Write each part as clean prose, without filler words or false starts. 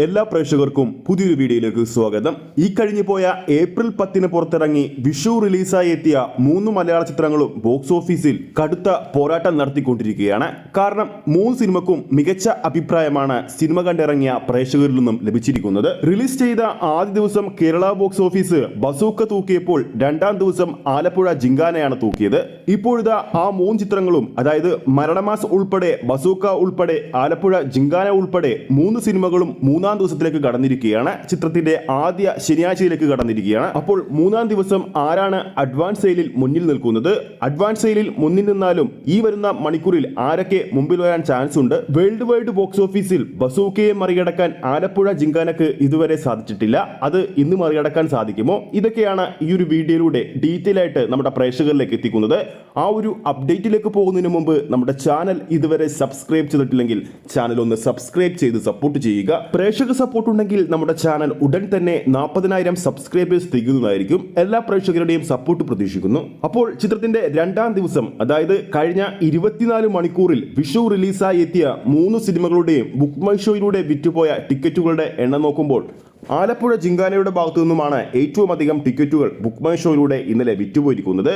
എല്ലാ പ്രേക്ഷകർക്കും പുതിയൊരു വീഡിയോയിലേക്ക് സ്വാഗതം. ഈ കഴിഞ്ഞു പോയ ഏപ്രിൽ 10 പുറത്തിറങ്ങി വിഷു റിലീസായി എത്തിയ 3 മലയാള ചിത്രങ്ങളും ബോക്സ് ഓഫീസിൽ കടുത്ത പോരാട്ടം നടത്തിക്കൊണ്ടിരിക്കുകയാണ്. കാരണം 3 സിനിമക്കും മികച്ച അഭിപ്രായമാണ് സിനിമ കണ്ടിറങ്ങിയ പ്രേക്ഷകരിൽ നിന്നും ലഭിച്ചിരിക്കുന്നത്. റിലീസ് ചെയ്ത ആദ്യ ദിവസം കേരള ബോക്സ് ഓഫീസ് ബസൂക്ക തൂക്കിയപ്പോൾ രണ്ടാം ദിവസം ആലപ്പുഴ ജിങ്കാനയാണ് തൂക്കിയത്. ഇപ്പോഴിതാ ആ 3 ചിത്രങ്ങളും, അതായത് മരണമാസ് ഉൾപ്പെടെ, ബസൂക്ക ഉൾപ്പെടെ, ആലപ്പുഴ ജിങ്കാന ഉൾപ്പെടെ 3 സിനിമകളും മൂന്നാം ദിവസത്തിലേക്ക് കടന്നിരിക്കുകയാണ്. ചിത്രത്തിന്റെ ആദ്യ ശനിയാഴ്ചയിലേക്ക് കടന്നിരിക്കുകയാണ്. അപ്പോൾ മൂന്നാം ദിവസം ആരാണ് അഡ്വാൻസ് സെയിലിൽ മുന്നിൽ നിൽക്കുന്നത്? അഡ്വാൻസ് സെയിലിൽ മുന്നിൽ നിന്നാലും ഈ വരുന്ന മണിക്കൂറിൽ ആരൊക്കെ മുമ്പിൽ വരാൻ ചാൻസ് ഉണ്ട്? വേൾഡ് വൈഡ് ബോക്സ് ഓഫീസിൽ ബസൂക്കയെ മറികടക്കാൻ ആലപ്പുഴ ജിങ്കാനക്ക് ഇതുവരെ സാധിച്ചിട്ടില്ല. അത് ഇന്ന് മറികടക്കാൻ സാധിക്കുമോ? ഇതൊക്കെയാണ് ഈ ഒരു വീഡിയോയിലൂടെ ഡീറ്റെയിൽ ആയിട്ട് നമ്മുടെ പ്രേക്ഷകരിലേക്ക് എത്തിക്കുന്നത്. ആ ഒരു അപ്ഡേറ്റിലേക്ക് പോകുന്നതിന് മുമ്പ് നമ്മുടെ ചാനൽ ഇതുവരെ സബ്സ്ക്രൈബ് ചെയ്തിട്ടില്ലെങ്കിൽ ചാനൽ ഒന്ന് സബ്സ്ക്രൈബ് ചെയ്ത് സപ്പോർട്ട് ചെയ്യുക. പ്രേക്ഷക സപ്പോർട്ട് ഉണ്ടെങ്കിൽ നമ്മുടെ ചാനൽ ഉടൻ തന്നെ 40,000 സബ്സ്ക്രൈബേഴ്സ് തികയുന്നതായിരിക്കും. എല്ലാ പ്രേക്ഷകരുടെയും സപ്പോർട്ട് പ്രതീക്ഷിക്കുന്നു. അപ്പോൾ ചിത്രത്തിന്റെ രണ്ടാം ദിവസം, അതായത് കഴിഞ്ഞ 24 മണിക്കൂറിൽ വിഷു റിലീസായി എത്തിയ 3 സിനിമകളുടെയും ബുക്ക് മൈ ഷോയിലൂടെ വിറ്റുപോയ ടിക്കറ്റുകളുടെ എണ്ണം നോക്കുമ്പോൾ ആലപ്പുഴ ജിങ്കാനയുടെ ഭാഗത്തു നിന്നുമാണ് ഏറ്റവും അധികം ടിക്കറ്റുകൾ ബുക്ക് മൈ ഷോയിലൂടെ ഇന്നലെ വിറ്റുപോയിരിക്കുന്നത്.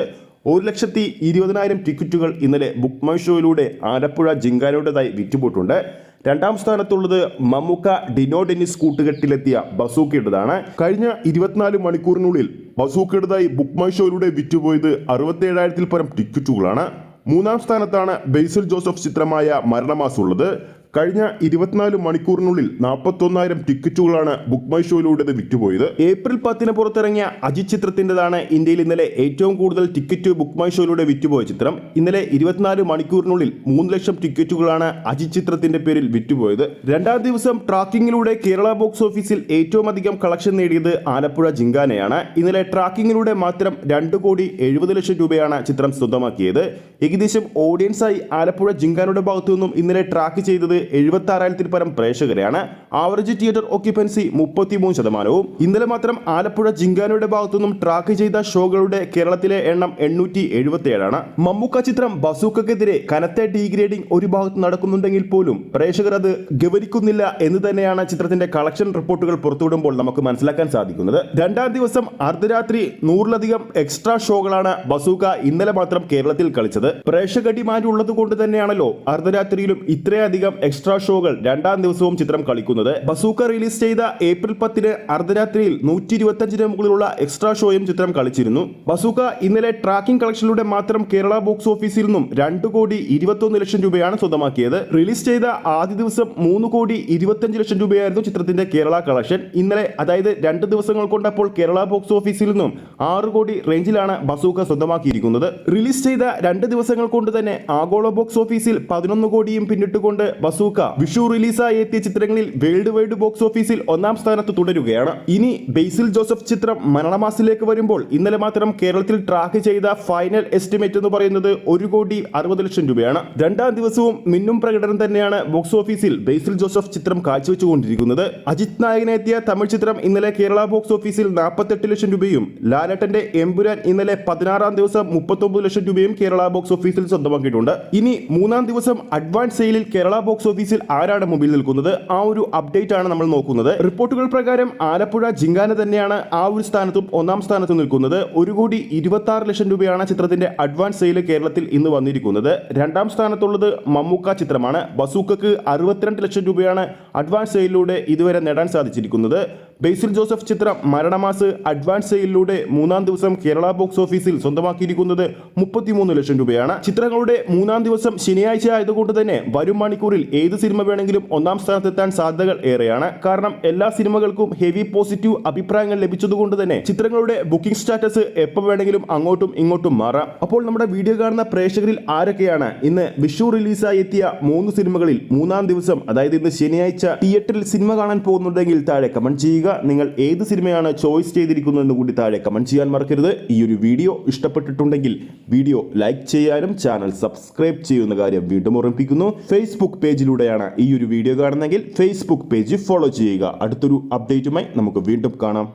1,20,000 ടിക്കറ്റുകൾ ഇന്നലെ ബുക്ക് മൈ ഷോയിലൂടെ ആലപ്പുഴ ജിങ്കാനയുടേതായി വിറ്റുപോയിട്ടുണ്ട്. രണ്ടാം സ്ഥാനത്തുള്ളത് മമ്മൂക്ക ഡിനോ ഡെന്നിസ് കൂട്ടുകെട്ടിലെത്തിയ ബസൂക്കയുടേതാണ്. കഴിഞ്ഞ 24 മണിക്കൂറിനുള്ളിൽ ബസൂക്കയുടേതായി ബുക്ക് മൈ ഷോയിലൂടെ വിറ്റുപോയത് 67,000-ൽ പരം ടിക്കറ്റുകളാണ്. മൂന്നാം സ്ഥാനത്താണ് ബേസിൽ ജോസഫ് ചിത്രമായ മരണമാസ് ഉള്ളത്. കഴിഞ്ഞ 24 മണിക്കൂറിനുള്ളിൽ 41,000 ടിക്കറ്റുകളാണ് ബുക്ക് മൈ ഷോയിലൂടെ വിറ്റുപോയത്. ഏപ്രിൽ 10 പുറത്തിറങ്ങിയ അജിത് ചിത്രത്തിൻ്റെതാണ് ഇന്ത്യയിൽ ഇന്നലെ ഏറ്റവും കൂടുതൽ ടിക്കറ്റ് ബുക്ക് മൈ ഷോയിലൂടെ വിറ്റുപോയ ചിത്രം. ഇന്നലെ 24 മണിക്കൂറിനുള്ളിൽ 3 ലക്ഷം ടിക്കറ്റുകളാണ് അജിത് ചിത്രത്തിന്റെ പേരിൽ വിറ്റുപോയത്. രണ്ടാം ദിവസം ട്രാക്കിങ്ങിലൂടെ കേരള ബോക്സ് ഓഫീസിൽ ഏറ്റവും അധികം കളക്ഷൻ നേടിയത് ആലപ്പുഴ ജിങ്കാനയാണ്. ഇന്നലെ ട്രാക്കിങ്ങിലൂടെ മാത്രം 2,70,00,000 രൂപയാണ് ചിത്രം സ്വന്തമാക്കിയത്. ഏകദേശം ഓഡിയൻസായി ആലപ്പുഴ ജിങ്കാനയുടെ ഭാഗത്തു നിന്നും ഇന്നലെ ട്രാക്ക് ചെയ്തത് 76,000-ൽ പരം പ്രേക്ഷകരെയാണ്. Average theatre occupancy 33%. ഇന്നലെ മാത്രം ആലപ്പുഴ ജിങ്കാനയുടെ ഭാഗത്തു നിന്നും ട്രാക്ക് ചെയ്ത ഷോകളുടെ കേരളത്തിലെ എണ്ണം 877 ആണ്. മമ്മൂക്ക ചിത്രം ബസൂക്കക്കെതിരെ കനത്ത ഡീഗ്രേഡിംഗ് ഒരു ഭാഗത്ത് നടക്കുന്നുണ്ടെങ്കിൽ പോലും പ്രേക്ഷകർ അത് ഗവനിക്കുന്നില്ല എന്ന് തന്നെയാണ് ചിത്രത്തിന്റെ കളക്ഷൻ റിപ്പോർട്ടുകൾ പുറത്തുവിടുമ്പോൾ നമുക്ക് മനസ്സിലാക്കാൻ സാധിക്കുന്നത്. രണ്ടാം ദിവസം അർദ്ധരാത്രി 100-ലധികം എക്സ്ട്രാ ഷോകളാണ് ബസൂക്ക ഇന്നലെ മാത്രം കേരളത്തിൽ കളിച്ചത്. പ്രേക്ഷക ഡിമാൻഡ് ഉള്ളത് കൊണ്ട് തന്നെയാണല്ലോ അർദ്ധരാത്രിയിലും ഇത്രയധികം എക്സ്ട്രാ ഷോകൾ രണ്ടാം ദിവസവും ചിത്രം കളിക്കുന്നത്. ബസൂക്ക റിലീസ് ചെയ്ത ഏപ്രിൽ 10 അർദ്ധരാത്രിയിൽ 125-ന് മുകളിലുള്ള എക്സ്ട്രാ ഷോയും ചിത്രം കളിച്ചിരുന്നു. ബസൂക്ക ഇന്നലെ ട്രാക്കിംഗ് കളക്ഷനിലൂടെ മാത്രം കേരള ബോക്സ് ഓഫീസിൽ നിന്നും 2,21,00,000 രൂപയാണ് സ്വന്തമാക്കിയത്. റിലീസ് ചെയ്ത ആദ്യ ദിവസം 3,25,00,000 രൂപയായിരുന്നു ചിത്രത്തിന്റെ കേരള കളക്ഷൻ. ഇന്നലെ, അതായത് 2 ദിവസങ്ങൾ കൊണ്ടപ്പോൾ കേരള ബോക്സ് ഓഫീസിൽ നിന്നും 6 കോടി റേഞ്ചിലാണ് ബസൂക്ക സ്വന്തമാക്കിയിരിക്കുന്നത്. റിലീസ് ചെയ്ത 2 ദിവസങ്ങൾ കൊണ്ട് തന്നെ ആഗോള ബോക്സ് ഓഫീസിൽ 11 കോടിയും പിന്നിട്ടുകൊണ്ട് ബസൂക്ക വിഷു റിലീസായി എത്തിയ ചിത്രങ്ങളിൽ വേൾഡ് വൈഡ് ബോക്സ് ഓഫീസിൽ 1-ാം സ്ഥാനത്ത് തുടരുകയാണ്. ഇനി ബേസിൽ ജോസഫ് ചിത്രം മരണമാസിലേക്ക് വരുമ്പോൾ ഇന്നലെ മാത്രം കേരളത്തിൽ ട്രാക്ക് ചെയ്ത ഫൈനൽ എസ്റ്റിമേറ്റ് എന്ന് പറയുന്നത് 1,60,00,000 രൂപയാണ്. രണ്ടാം ദിവസവും മിന്നും പ്രകടനം തന്നെയാണ് ബോക്സ് ഓഫീസിൽ ബേസിൽ ജോസഫ് ചിത്രം കാഴ്ചവെച്ചുകൊണ്ടിരിക്കുന്നത്. അജിത് നായകനെത്തിയ തമിഴ് ചിത്രം ഇന്നലെ കേരള ബോക്സ് ഓഫീസിൽ 48 ലക്ഷം രൂപയും ലാലേട്ടന്റെ എമ്പുരാൻ ഇന്നലെ 16-ാം ദിവസം 39 ലക്ഷം രൂപയും കേരള ബോക്സ് ഓഫീസിൽ സ്വന്തമാക്കിയിട്ടുണ്ട്. ഇനി മൂന്നാം ദിവസം അഡ്വാൻസ് സെയിലിൽ കേരള ബോക്സ് ഓഫീസിൽ ആരാണ് മുമ്പിൽ നിൽക്കുന്നത്? ആ ഒരു അപ്ഡേറ്റ് ആണ് നമ്മൾ നോക്കുന്നത്. റിപ്പോർട്ടുകൾ പ്രകാരം ആലപ്പുഴ ജിങ്കാന തന്നെയാണ് ആ ഒരു സ്ഥാനത്തും 1-ാം സ്ഥാനത്തും നിൽക്കുന്നത്. 1,26,00,000 രൂപയാണ് ചിത്രത്തിന്റെ അഡ്വാൻസ് സെയിൽ കേരളത്തിൽ ഇന്ന് വന്നിരിക്കുന്നത്. രണ്ടാം സ്ഥാനത്തുള്ളത് മമ്മൂക്ക ചിത്രമാണ്. ബസൂക്കക്ക് 62 ലക്ഷം രൂപയാണ് അഡ്വാൻസ് സെയിലിലൂടെ ഇതുവരെ നേടാൻ സാധിച്ചിരിക്കുന്നത്. ബേസിൽ ജോസഫ് ചിത്രം മരണമാസ് അഡ്വാൻസ് സെയിലിലൂടെ 3-ാം ദിവസം കേരള ബോക്സ് ഓഫീസിൽ സ്വന്തമാക്കിയിരിക്കുന്നത് 33 ലക്ഷം രൂപയാണ്. ചിത്രങ്ങളുടെ 3-ാം ദിവസം ശനിയാഴ്ച ആയതുകൊണ്ട് തന്നെ വരും മണിക്കൂറിൽ ഏത് സിനിമ വേണമെങ്കിലും 1-ാം സ്ഥാനത്തെത്താൻ സാധ്യതകൾ ഏറെയാണ്. കാരണം എല്ലാ സിനിമകൾക്കും ഹെവി പോസിറ്റീവ് അഭിപ്രായങ്ങൾ ലഭിച്ചതുകൊണ്ട് തന്നെ ചിത്രങ്ങളുടെ ബുക്കിംഗ് സ്റ്റാറ്റസ് എപ്പോൾ വേണമെങ്കിലും അങ്ങോട്ടും ഇങ്ങോട്ടും മാറാം. അപ്പോൾ നമ്മുടെ വീഡിയോ കാണുന്ന പ്രേക്ഷകരിൽ ആരൊക്കെയാണ് ഇന്ന് വിഷു റിലീസായി എത്തിയ 3 സിനിമകളിൽ 3-ാം ദിവസം, അതായത് ഇന്ന് ശനിയാഴ്ച തിയേറ്ററിൽ സിനിമ കാണാൻ പോകുന്നുണ്ടെങ്കിൽ താഴെ കമന്റ് ചെയ്യുക. നിങ്ങൾ ഏത് സിനിമയാണ് ചോയ്സ് ചെയ്തിരിക്കുന്നതെന്ന് കൂടി താഴെ കമന്റ് ചെയ്യാൻ മറക്കരുത്. ഈ ഒരു വീഡിയോ ഇഷ്ടപ്പെട്ടിട്ടുണ്ടെങ്കിൽ വീഡിയോ ലൈക്ക് ചെയ്യാനും ചാനൽ സബ്സ്ക്രൈബ് ചെയ്യുന്ന കാര്യം വീണ്ടും ഓർമ്മിപ്പിക്കുന്നു. ഫേസ്ബുക്ക് പേജിലൂടെയാണ് ഈ ഒരു വീഡിയോ കാണുന്നതെങ്കിൽ ഫേസ്ബുക്ക് പേജ് ഫോളോ ചെയ്യുക. അടുത്തൊരു അപ്ഡേറ്റുമായി നമുക്ക് വീണ്ടും കാണാം.